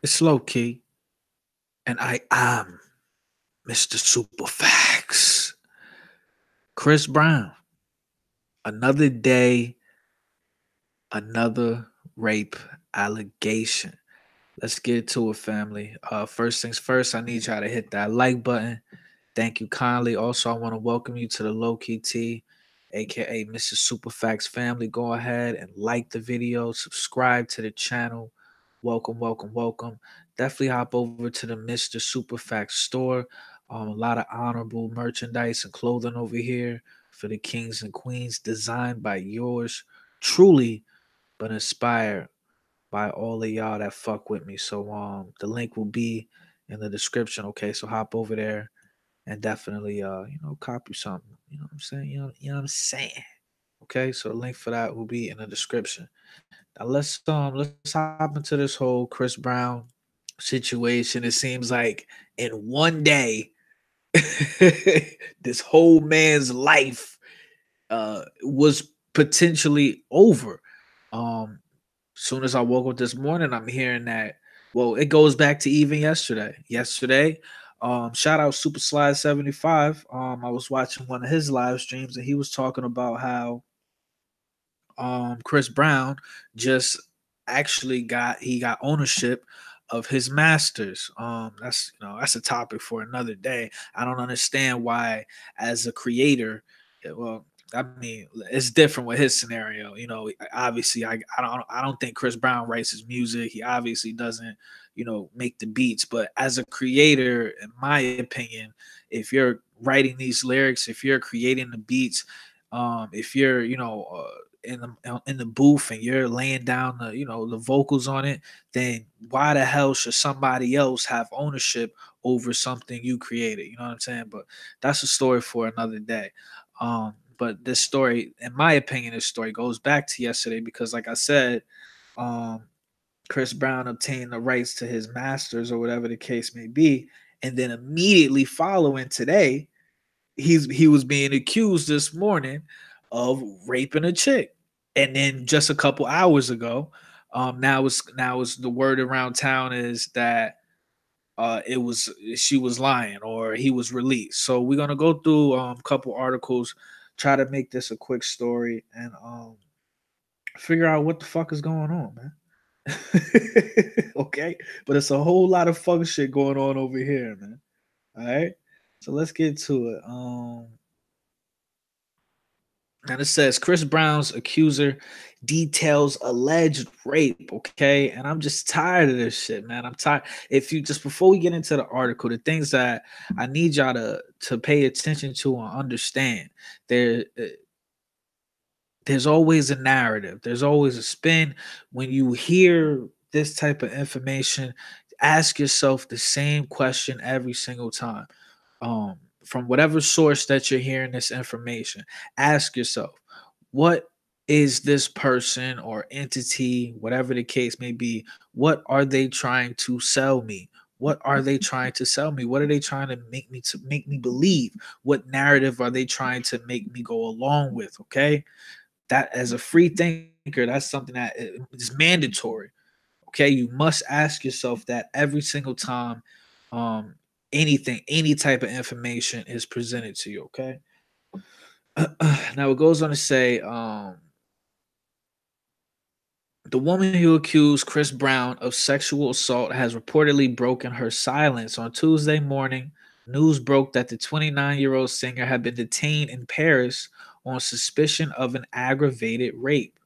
It's low key, and I am Mr. Superfax. Chris Brown. Another day, another rape allegation. Let's get to it, family. First things first, I need y'all to hit that like button. Thank you kindly. Also, I want to welcome you to the Low Key T, aka Mr. Superfax family. Go ahead and like the video, subscribe to the channel. Welcome, welcome, welcome. Definitely hop over to the Mr. Superfax store. A lot of honorable merchandise and clothing over here for the kings and queens, designed by yours truly, but inspired by all of y'all that fuck with me. So the link will be in the description. Okay, so hop over there and definitely copy something. You know what I'm saying? You know what I'm saying? Okay, so the link for that will be in the description. Now let's hop into this whole Chris Brown situation. It seems like in one day this whole man's life was potentially over. Um Soon as I woke up this morning, I'm hearing that. Well, it goes back to even yesterday. Shout out Super Slide 75. I was watching one of his live streams and he was talking about how Chris Brown just actually got ownership of his masters. That's a topic for another day. I don't understand why, as a creator, well, I mean, it's different with his scenario. Obviously, I don't think Chris Brown writes his music. He obviously doesn't, make the beats. But as a creator, in my opinion, if you're writing these lyrics, if you're creating the beats, if you're, in the booth and you're laying down the vocals on it, then why the hell should somebody else have ownership over something you created? You know what I'm saying? But that's a story for another day. But this story, in my opinion, this story goes back to yesterday because, like I said, um, Chris Brown obtained the rights to his masters or whatever the case may be, and then immediately following today, he was being accused this morning of raping a chick, and then just a couple hours ago, now is the word around town is that it was she was lying or he was released. So we're gonna go through a couple articles, try to make this a quick story, and figure out what the fuck is going on, man. Okay, but it's a whole lot of fuck shit going on over here, man. All right, so let's get to it. And it says Chris Brown's accuser details alleged rape. Okay. And I'm just tired of this shit, man. I'm tired. If you just before we get into the article, the things that I need y'all to pay attention to and understand, there there's always a narrative. There's always a spin. When you hear this type of information, ask yourself the same question every single time. From whatever source that you're hearing this information, ask yourself, what is this person or entity, whatever the case may be, what are they trying to sell me? What are they trying to sell me? What are they trying to make me believe? What narrative are they trying to make me go along with? Okay, that as a free thinker, that's something that is mandatory. Okay, you must ask yourself that every single time um any type of information is presented to you. Okay. Now it goes on to say the woman who accused Chris Brown of sexual assault has reportedly broken her silence. On Tuesday morning, news broke that the 29-year-old singer had been detained in Paris on suspicion of an aggravated rape.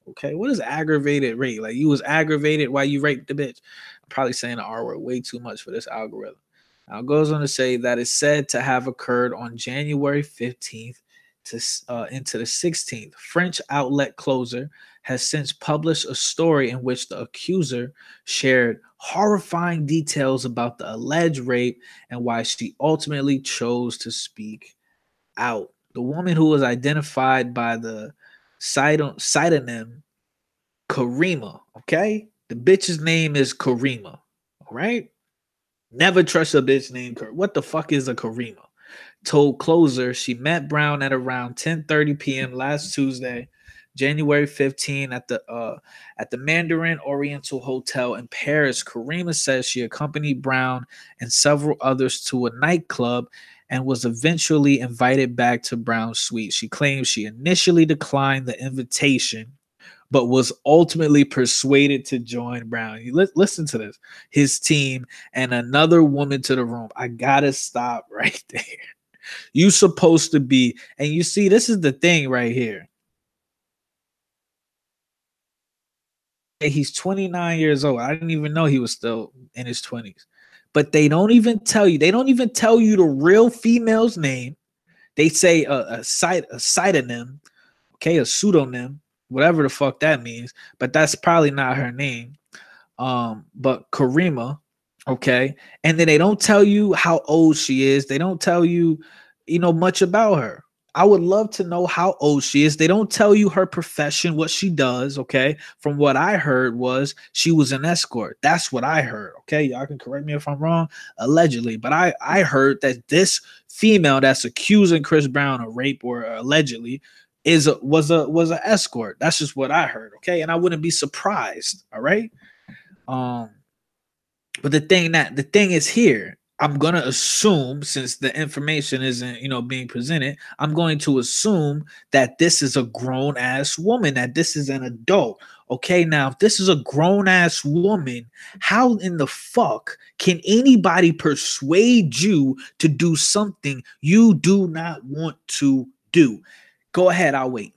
Okay, what is aggravated rape? Like you was aggravated while you raped the bitch. I'm probably saying the R word way too much for this algorithm. Now it goes on to say that it's said to have occurred on January 15th to into the 16th. French outlet Closer has since published a story in which the accuser shared horrifying details about the alleged rape and why she ultimately chose to speak out. The woman who was identified by the pseudonym Karima, okay? The bitch's name is Karima, all right? Never trust a bitch named Karima. What the fuck is a Karima? Told Closer she met Brown at around 10:30 p.m. last Tuesday. January 15 at the Mandarin Oriental Hotel in Paris. Karima says she accompanied Brown and several others to a nightclub and was eventually invited back to Brown's suite. She claims she initially declined the invitation but was ultimately persuaded to join Brown. Listen to this. His team and another woman to the room. I gotta stop right there. You supposed to be, and you see, this is the thing right here. He's 29 years old. I didn't even know he was still in his 20s. But they don't even tell you. They don't even tell you the real female's name. They say a pseudonym, okay, a pseudonym, whatever the fuck that means. But that's probably not her name. But Karima, okay, and then they don't tell you how old she is. They don't tell you, much about her. I would love to know how old she is. They don't tell you her profession, what she does. Okay, from what I heard was she was an escort. That's what I heard. Okay, y'all can correct me if I'm wrong. Allegedly, but I heard that this female that's accusing Chris Brown of rape or allegedly was a escort. That's just what I heard. Okay, and I wouldn't be surprised. All right. Um, but the thing is here, I'm gonna assume since the information isn't being presented, I'm going to assume that this is a grown ass woman, that this is an adult. Okay, now if this is a grown ass woman, how in the fuck can anybody persuade you to do something you do not want to do? Go ahead, I'll wait.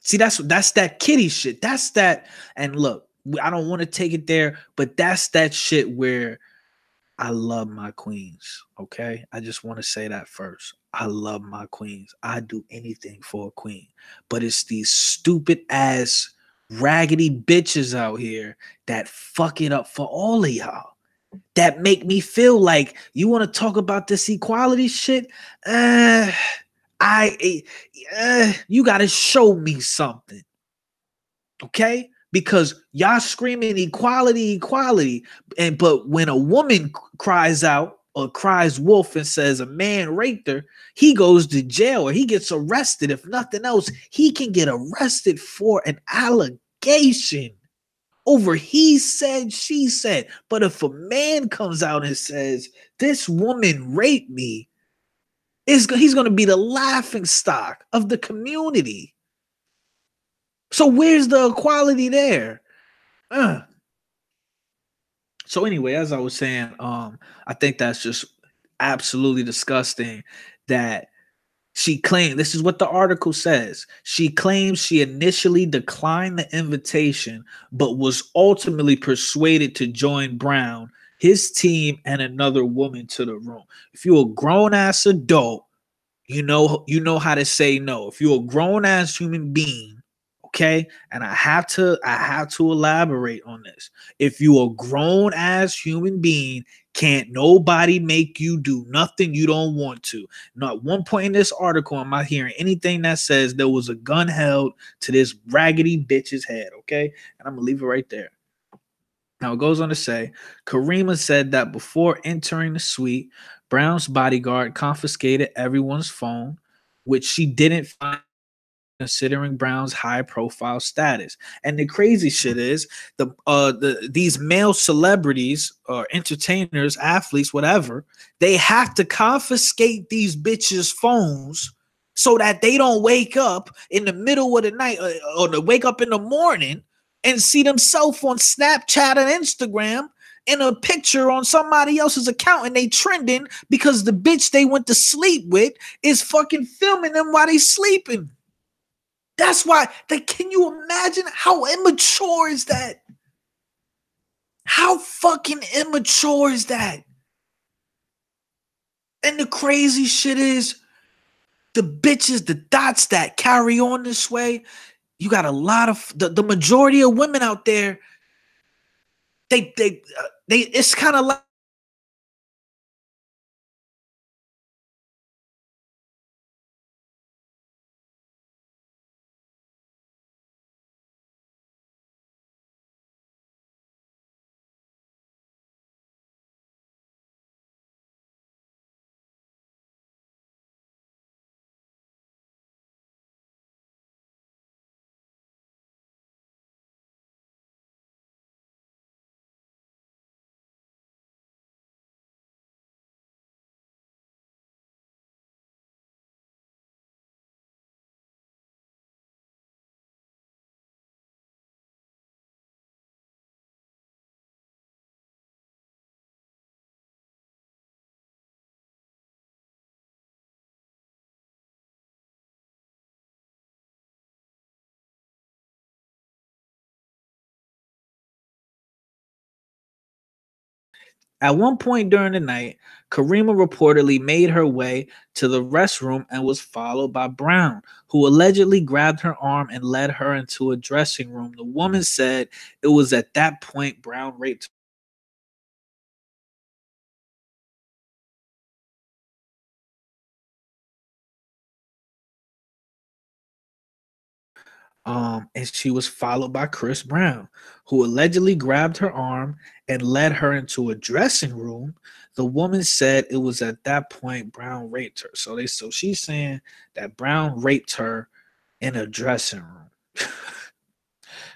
See, that's that kitty shit. That's that. And look, I don't want to take it there, but that's that shit where I love my queens. Okay, I just want to say that first. I love my queens. I do anything for a queen, but it's these stupid ass raggedy bitches out here that fuck it up for all of y'all. That make me feel like you want to talk about this equality shit. You got to show me something. Okay? Because y'all screaming equality, equality. But when a woman cries out or cries wolf and says a man raped her, he goes to jail or he gets arrested. If nothing else, he can get arrested for an allegation over he said, she said. But if a man comes out and says, this woman raped me, he's going to be the laughing stock of the community. So where's the equality there? Uh. So anyway, as I was saying, I think that's just absolutely disgusting that she claimed, this is what the article says. She claims she initially declined the invitation, but was ultimately persuaded to join Brown, his team, and another woman to the room. If you're a grown ass adult, you know how to say no. If you're a grown ass human being, okay, and I have to elaborate on this. If you a grown ass human being, can't nobody make you do nothing you don't want to. Not one point in this article am I hearing anything that says there was a gun held to this raggedy bitch's head, okay? And I'm gonna leave it right there. Now it goes on to say, Karima said that before entering the suite, Brown's bodyguard confiscated everyone's phone, which she didn't find considering Brown's high profile status. And the crazy shit is these male celebrities or entertainers, athletes, whatever, they have to confiscate these bitches' phones so that they don't wake up in the middle of the night or to wake up in the morning and see themselves on Snapchat and Instagram in a picture on somebody else's account and they trending because the bitch they went to sleep with is fucking filming them while they sleeping. That's why, like, can you imagine how immature is that? How fucking immature is that? And the crazy shit is the bitches, the dots that carry on this way. You got a lot of the majority of women out there. They it's kind of like At one point during the night, Karima reportedly made her way to the restroom and was followed by Brown, who allegedly grabbed her arm and led her into a dressing room. The woman said it was at that point Brown raped and she was followed by Chris Brown, who allegedly grabbed her arm and led her into a dressing room. The woman said it was at that point Brown raped her. So she's saying that Brown raped her in a dressing room.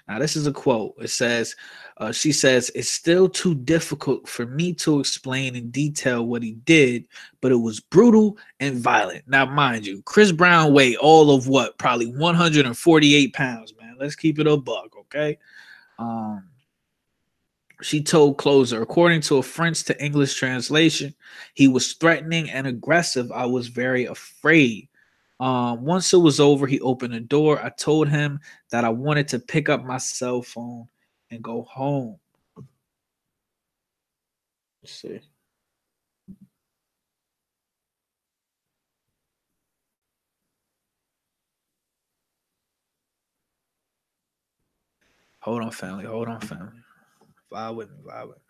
Now, this is a quote. It says, she says, it's still too difficult for me to explain in detail what he did, but it was brutal and violent. Now, mind you, Chris Brown weighed all of what? Probably 148 pounds, man. Let's keep it a buck, okay? Um, she told Closer, according to a French to English translation, he was threatening and aggressive. I was very afraid. Once it was over, he opened the door. I told him that I wanted to pick up my cell phone and go home. Let's see. Hold on, family. Hold on, family. Vibe with me. Vibe with me.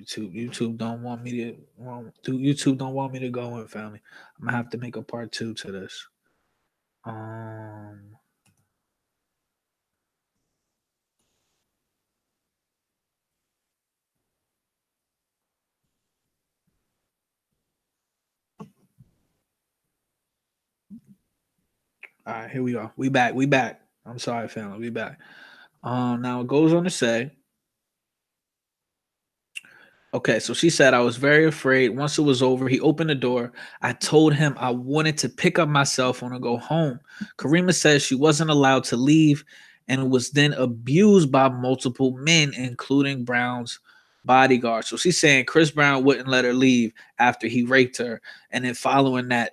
YouTube don't want me to. YouTube don't want me to go in, family. I'm gonna have to make a part two to this. Um. All right, here we are. We back. We back. I'm sorry, family. We back. Now it goes on to say, okay, so she said, I was very afraid. Once it was over, he opened the door. I told him I wanted to pick up my cell phone and go home. Karima says she wasn't allowed to leave and was then abused by multiple men, including Brown's bodyguard. So she's saying Chris Brown wouldn't let her leave after he raped her. And then following that,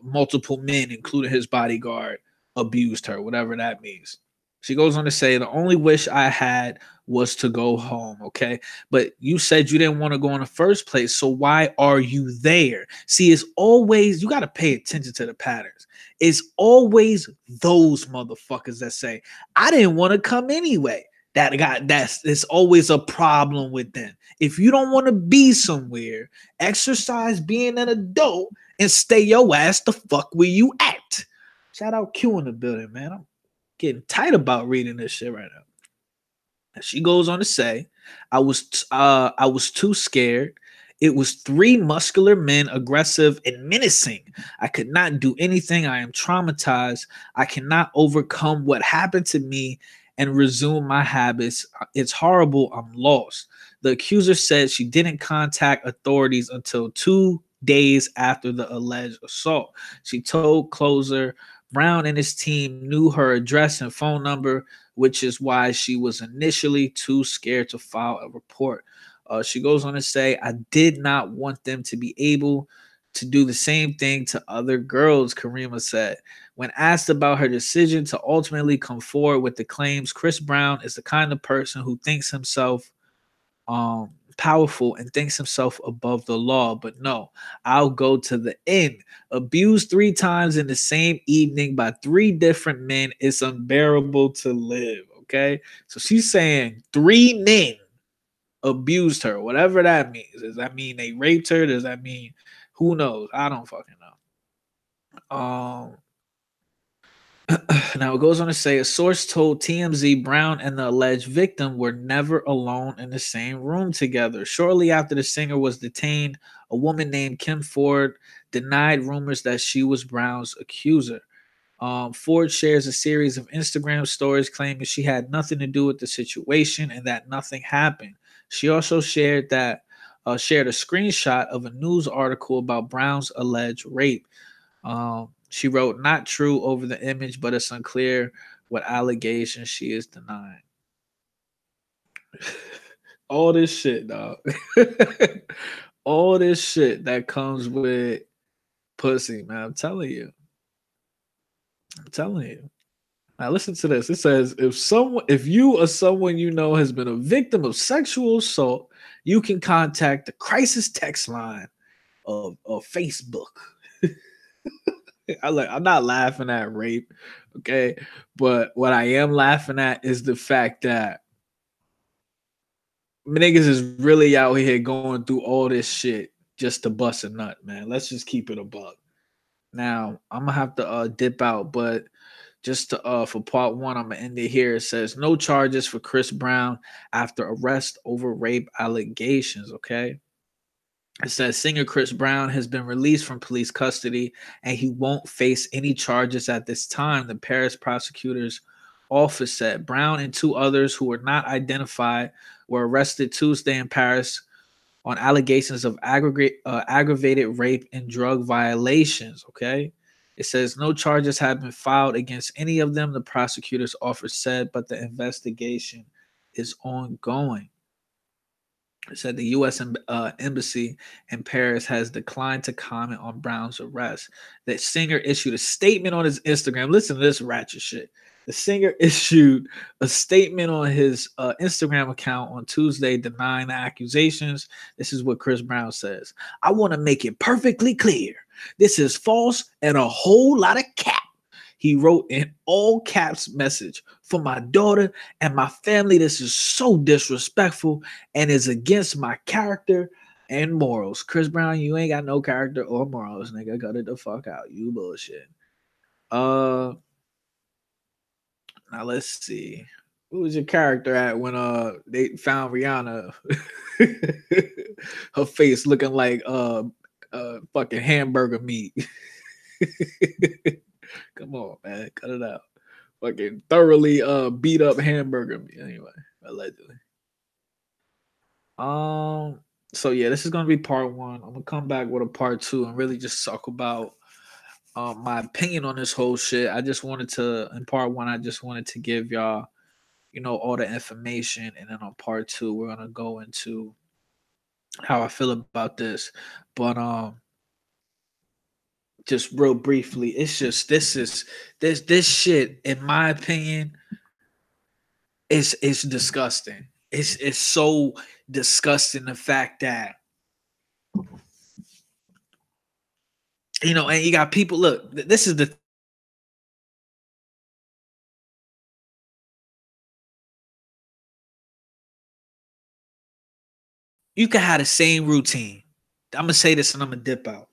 multiple men, including his bodyguard, abused her, whatever that means. She goes on to say, the only wish I had was to go home. Okay. But you said you didn't want to go in the first place. So why are you there? See, it's always, you got to pay attention to the patterns. It's always those motherfuckers that say, I didn't want to come anyway. It's always a problem with them. If you don't want to be somewhere, exercise being an adult and stay your ass the fuck where you at. Shout out Q in the building, man. I'm getting tight about reading this shit right now. She goes on to say, I was too scared. It was three muscular men, aggressive and menacing. I could not do anything. I am traumatized. I cannot overcome what happened to me and resume my habits. It's horrible. I'm lost. The accuser said she didn't contact authorities until 2 days after the alleged assault. She told Closer Brown and his team knew her address and phone number, which is why she was initially too scared to file a report. She goes on to say, I did not want them to be able to do the same thing to other girls, Karima said. When asked about her decision to ultimately come forward with the claims, Chris Brown is the kind of person who thinks himself powerful and thinks himself above the law. But no, I'll go to the end. Abused 3 times in the same evening by 3 different men. It's unbearable to live. Okay. So she's saying 3 men abused her, whatever that means. Does that mean they raped her? Does that mean who knows? I don't fucking know. Now it goes on to say a source told TMZ Brown and the alleged victim were never alone in the same room together. Shortly after the singer was detained, a woman named Kim Ford denied rumors that she was Brown's accuser. Ford shares a series of Instagram stories claiming she had nothing to do with the situation and that nothing happened. She also shared a screenshot of a news article about Brown's alleged rape. She wrote, not true over the image, but it's unclear what allegations she is denying. All this shit, dog. All this shit that comes with pussy, man. I'm telling you. I'm telling you. Now listen to this. It says if you or someone you know has been a victim of sexual assault, you can contact the crisis text line of Facebook. I'm not laughing at rape, okay? But what I am laughing at is the fact that niggas is really out here going through all this shit just to bust a nut, man. Let's just keep it a buck. Now I'm gonna have to dip out, but just to, for part one, I'm gonna end it here. It says no charges for Chris Brown after arrest over rape allegations. Okay. It says singer Chris Brown has been released from police custody and he won't face any charges at this time. The Paris prosecutor's office said Brown and two others who were not identified were arrested Tuesday in Paris on allegations of aggravated rape and drug violations. Okay. It says no charges have been filed against any of them, the prosecutor's office said, but the investigation is ongoing. It said the U.S. Embassy in Paris has declined to comment on Brown's arrest. The singer issued a statement on his Instagram. Listen to this ratchet shit. The singer issued a statement on his Instagram account on Tuesday denying the accusations. This is what Chris Brown says. I want to make it perfectly clear. This is false and a whole lot of cap. He wrote in all caps message for my daughter and my family. This is so disrespectful and is against my character and morals. Chris Brown, you ain't got no character or morals, nigga. Cut it the fuck out. You bullshit. Now let's see. Who was your character at when they found Rihanna? Her face looking like fucking hamburger meat. Come on, man. Cut it out. Fucking thoroughly beat up hamburger meat. Anyway, allegedly. So yeah, this is gonna be part one. I'm gonna come back with a part two and really just talk about my opinion on this whole shit. I just wanted to in part one, I just wanted to give y'all, all the information, and then on part two, we're gonna go into how I feel about this. But just real briefly, it's just this shit, in my opinion, it's disgusting. It's so disgusting the fact that and you got people. Look, this is the you can have the same routine. I'm gonna say this and I'm gonna dip out.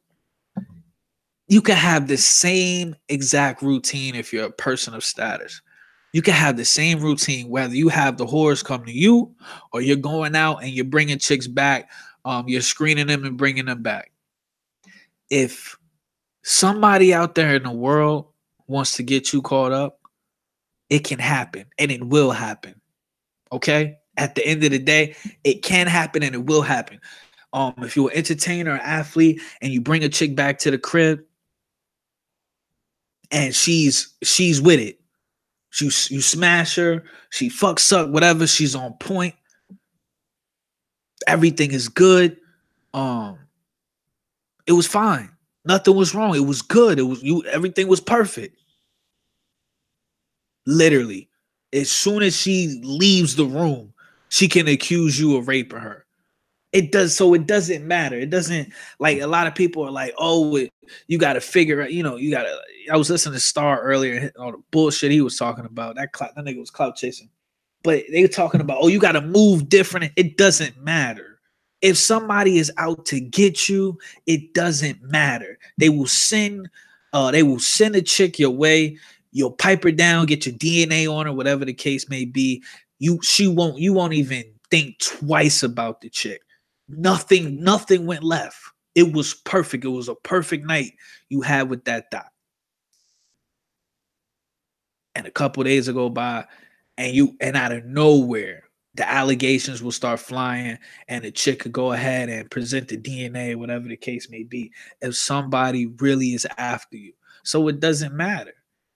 You can have the same exact routine if you're a person of status. You can have the same routine whether you have the whores come to you or you're going out and you're bringing chicks back. You're screening them and bringing them back. If somebody out there in the world wants to get you caught up, it can happen and it will happen. Okay? At the end of the day, it can happen and it will happen. If you're an entertainer or athlete and you bring a chick back to the crib and she's with it, you smash her, she fucks up, whatever, she's on point, everything is good. It was fine. Nothing was wrong. It was good. Everything was perfect. Literally, as soon as she leaves the room, she can accuse you of raping her. It doesn't matter. It doesn't, like, a lot of people are like, oh, you got to figure out, I was listening to Star earlier and all the bullshit he was talking about. That nigga was clout chasing. But they were talking about, oh, you got to move different. It doesn't matter. If somebody is out to get you, it doesn't matter. They will send a chick your way. You'll pipe her down, get your DNA on her, whatever the case may be. You won't even think twice about the chick. Nothing went left. It was perfect. It was a perfect night you had with that dot. And a couple days ago by, and out of nowhere, the allegations will start flying, and the chick could go ahead and present the DNA, whatever the case may be, if somebody really is after you. So it doesn't matter.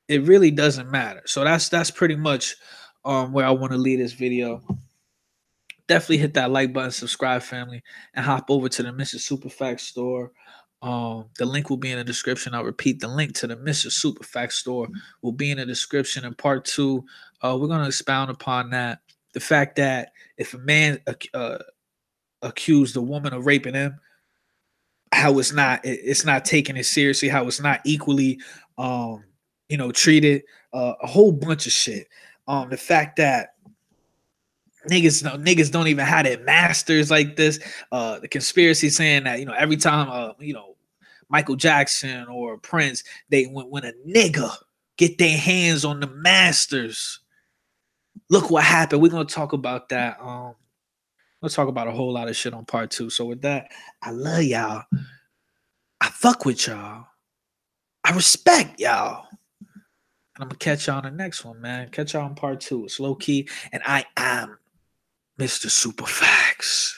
It really doesn't matter. So that's pretty much where I want to leave this video. Definitely hit that like button, subscribe, family, and hop over to the Mr. Superfact store. The link will be in the description. I'll repeat, the link to the Mr. Superfax store will be in the description. In part two, we're going to expound upon that. The fact that if a man accused a woman of raping him, how it's not taken as seriously, how it's not equally treated, a whole bunch of shit. The fact that niggas don't even have their masters like this. The conspiracy saying that every time Michael Jackson or Prince, when a nigga get their hands on the masters, look what happened. We're gonna talk about that. We'll talk about a whole lot of shit on part two. So with that, I love y'all. I fuck with y'all. I respect y'all. And I'm gonna catch y'all on the next one, man. Catch y'all on part two. It's low key, and I am Mr. Superfax.